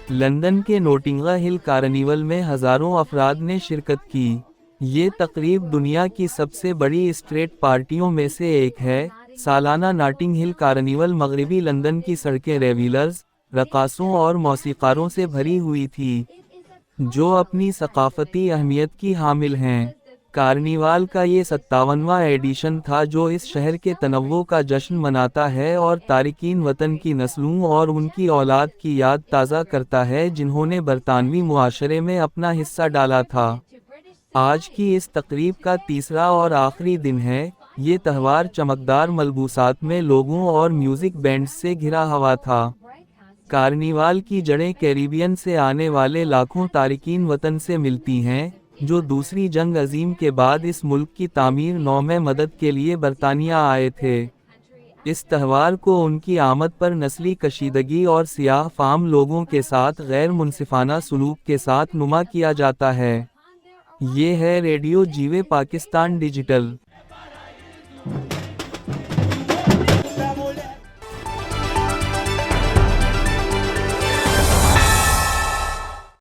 London کے noting ہل carnival میں ہزاروں افراد نے شرکت کی۔ یہ تقریب دنیا کی سب سے بڑی اسٹریٹ پارٹیوں میں سے ایک ہے۔ سالانہ ناٹنگ ہل کارنیول مغربی لندن کی سڑکیں ریویلرز، رقاصوں اور موسیقاروں سے بھری ہوئی تھی، جو اپنی ثقافتی اہمیت کی حامل ہیں۔ کارنیوال کا یہ 57واں ایڈیشن تھا جو اس شہر کے تنوع کا جشن مناتا ہے اور تارکین وطن کی نسلوں اور ان کی اولاد کی یاد تازہ کرتا ہے جنہوں نے برطانوی معاشرے میں اپنا حصہ ڈالا تھا۔ آج کی اس تقریب کا تیسرا اور آخری دن ہے۔ یہ تہوار چمکدار ملبوسات میں لوگوں اور میوزک بینڈز سے گھرا ہوا تھا۔ کارنیوال کی جڑیں کیریبین سے آنے والے لاکھوں تارکین وطن سے ملتی ہیں، جو دوسری جنگ عظیم کے بعد اس ملک کی تعمیر نو میں مدد کے لیے برطانیہ آئے تھے۔ اس تہوار کو ان کی آمد پر نسلی کشیدگی اور سیاہ فام لوگوں کے ساتھ غیر منصفانہ سلوک کے ساتھ نما کیا جاتا ہے۔ یہ ہے ریڈیو جیوے پاکستان ڈیجیٹل۔